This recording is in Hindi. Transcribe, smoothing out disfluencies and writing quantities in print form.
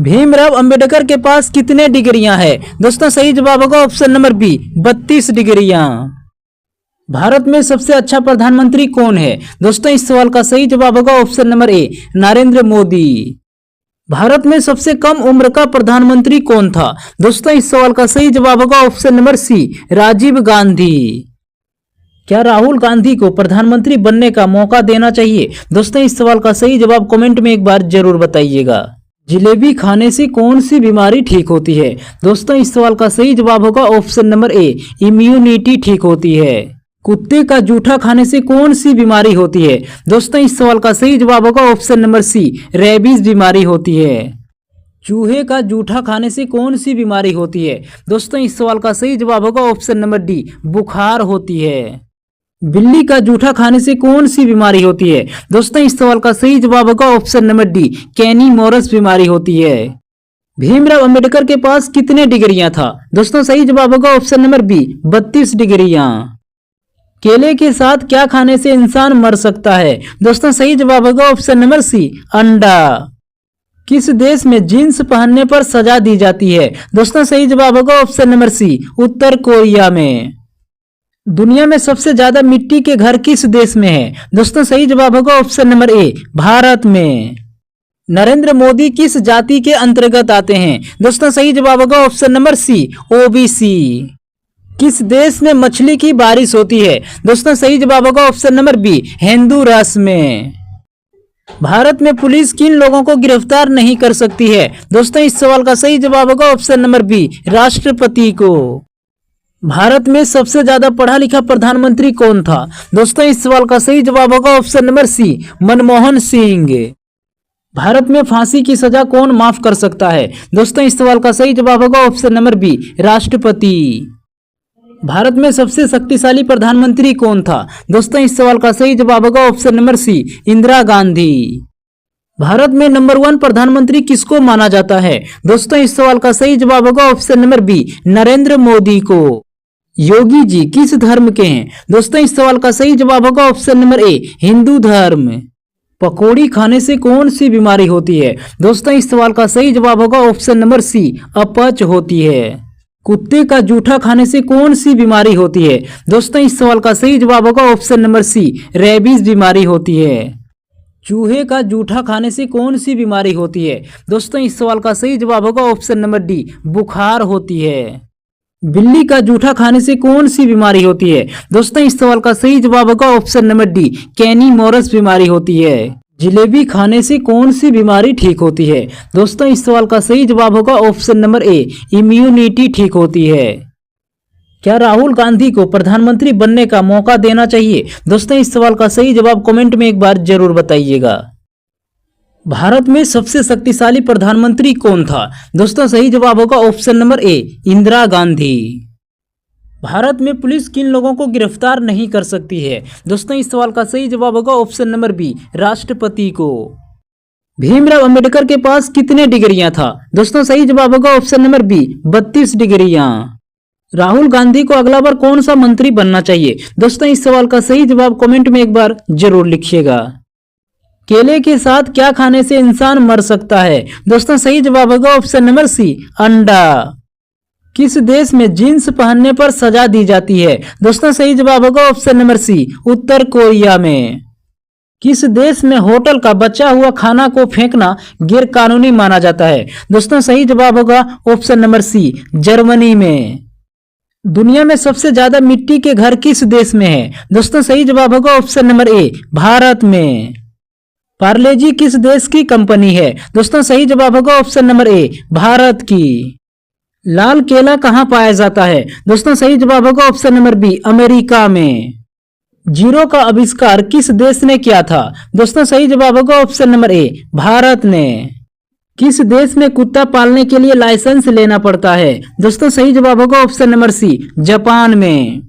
भीमराव अंबेडकर के पास कितने डिग्रियां हैं? दोस्तों सही जवाब होगा ऑप्शन नंबर बी 32 डिग्रियां। भारत में सबसे अच्छा प्रधानमंत्री कौन है? दोस्तों इस सवाल का सही जवाब होगा option number A Narendra Modi. Bharat में सबसे कम उम्र का प्रधानमंत्री कौन था? दोस्तों इस सवाल का सही जवाब होगा option number C Rajiv Gandhi. क्या राहुल गांधी को प्रधानमंत्री बनने का मौका देना चाहिए? दोस्तों इस सवाल का सही जवाब कमेंट में एक बार जरूर बताइएगा। जलेबी खाने से कौन सी बीमारी ठीक होती है? दोस्तों इस सवाल का सही जवाब होगा ऑप्शन नंबर ए इम्यूनिटी ठीक होती है। कुत्ते का जूठा खाने से कौन सी बीमारी होती है? दोस्तों इस सवाल का सही जवाब होगा ऑप्शन नंबर सी रेबीज बीमारी होती है। चूहे का जूठा खाने से कौन सी बीमारी होती है? दोस्तों इस सवाल का सही जवाब होगा ऑप्शन नंबर डी बुखार होती है। बिल्ली का जूठा खाने से कौन सी बीमारी होती है? दोस्तों इस सवाल का सही जवाब होगा ऑप्शन नंबर डी कैनी मोरस बीमारी होती है। भीमराव अंबेडकर के पास कितने डिग्रियां था? दोस्तों सही जवाब होगा ऑप्शन नंबर बी 32 डिग्रियां। केले के साथ क्या खाने से इंसान मर सकता है? दोस्तों सही जवाब होगा ऑप्शन नंबर सी अंडा। किस देश में जींस पहनने पर सजा दी जाती है? दोस्तों सही जवाब होगा ऑप्शन नंबर सी उत्तर कोरिया में। दुनिया में सबसे ज्यादा मिट्टी के घर किस देश में है? दोस्तों सही जवाब होगा ऑप्शन नंबर ए भारत में। नरेंद्र मोदी किस जाति के अंतर्गत आते हैं? दोस्तों सही जवाब होगा ऑप्शन नंबर सी ओबीसी। किस देश में मछली की बारिश होती है? दोस्तों सही जवाब होगा ऑप्शन नंबर बी होंडुरास में। भारत में पुलिस किन लोगों को गिरफ्तार नहीं कर सकती है? दोस्तों इस सवाल का सही जवाब होगा ऑप्शन नंबर बी राष्ट्रपति को। भारत में सबसे ज्यादा पढ़ा लिखा प्रधानमंत्री कौन था? दोस्तों इस सवाल का सही जवाब होगा option number C Manmohan Singh. Bharat में फांसी की सजा कौन माफ कर सकता है? दोस्तों इस सवाल का सही जवाब होगा ऑप्शन नंबर बी राष्ट्रपति। भारत में सबसे शक्तिशाली प्रधानमंत्री कौन था? दोस्तों इस सवाल का सही जवाब होगा option number C Indira Gandhi. Bharat में नंबर 1 प्रधानमंत्री किसको माना जाता है? दोस्तों इस सवाल का सही जवाब होगा option number B Narendra Modi को। योगी जी किस धर्म के हैं? दोस्तों इस सवाल का सही जवाब होगा ऑप्शन नंबर ए हिंदू धर्म। पकौड़ी खाने से कौन सी बीमारी होती है? दोस्तों इस सवाल का सही जवाब होगा ऑप्शन नंबर सी अपच होती है। कुत्ते का जूठा खाने से कौन सी बीमारी होती है? दोस्तों इस सवाल का सही जवाब होगा ऑप्शन नंबर सी रेबीज बीमारी होती है। चूहे का जूठा खाने से कौन सी बीमारी होती है? दोस्तों इस सवाल का सही जवाब होगा ऑप्शन नंबर डी बुखार होती है। बिल्ली का जूठा खाने से कौन सी बीमारी होती है? दोस्तों इस सवाल का सही जवाब होगा ऑप्शन नंबर डी कैनी मोरस बीमारी होती है। जलेबी खाने से कौन सी बीमारी ठीक होती है? दोस्तों इस सवाल का सही जवाब होगा ऑप्शन नंबर ए इम्यूनिटी ठीक होती है। क्या राहुल गांधी को प्रधानमंत्री बनने का मौका देना चाहिए? दोस्तों इस सवाल का सही जवाब कमेंट में एक बार जरूर बताइएगा। भारत में सबसे शक्तिशाली प्रधानमंत्री कौन था? दोस्तों सही जवाब होगा option number A Indira Gandhi. Bharat में पुलिस किन लोगों को गिरफ्तार नहीं कर सकती है? दोस्तों इस सवाल का सही जवाब होगा ऑप्शन नंबर बी राष्ट्रपति को। भीमराव अंबेडकर के पास कितने डिग्रियां था? दोस्तों सही जवाब होगा ऑप्शन नंबर बी 32 डिग्रियां। राहुल गांधी को अगला बार कौन सा मंत्री बनना चाहिए? दोस्तों इस सवाल का सही जवाब कमेंट में एक बार जरूर लिखिएगा। केले के साथ क्या खाने से इंसान मर सकता है? दोस्तों सही जवाब होगा ऑप्शन नंबर सी अंडा। किस देश में जींस पहनने पर सजा दी जाती है? दोस्तों सही जवाब होगा ऑप्शन नंबर सी उत्तर कोरिया में। किस देश में होटल का बचा हुआ खाना को फेंकना गैर कानूनी माना जाता है? दोस्तों सही जवाब होगा ऑप्शन नंबर सी जर्मनी में। दुनिया में सबसे ज्यादा मिट्टी के घर किस देश में है? दोस्तों सही जवाब होगा ऑप्शन नंबर ए भारत में। पार्ले जी किस देश की कंपनी है? दोस्तों सही जवाब होगा ऑप्शन नंबर ए भारत की। लाल केला कहाँ पाया जाता है? दोस्तों सही जवाब होगा ऑप्शन नंबर बी अमेरिका में। जीरो का आविष्कार किस देश ने किया था? दोस्तों सही जवाब होगा ऑप्शन नंबर ए भारत ने। किस देश में कुत्ता पालने के लिए लाइसेंस लेना पड़ता है? दोस्तों सही जवाब होगा ऑप्शन नंबर सी जापान में।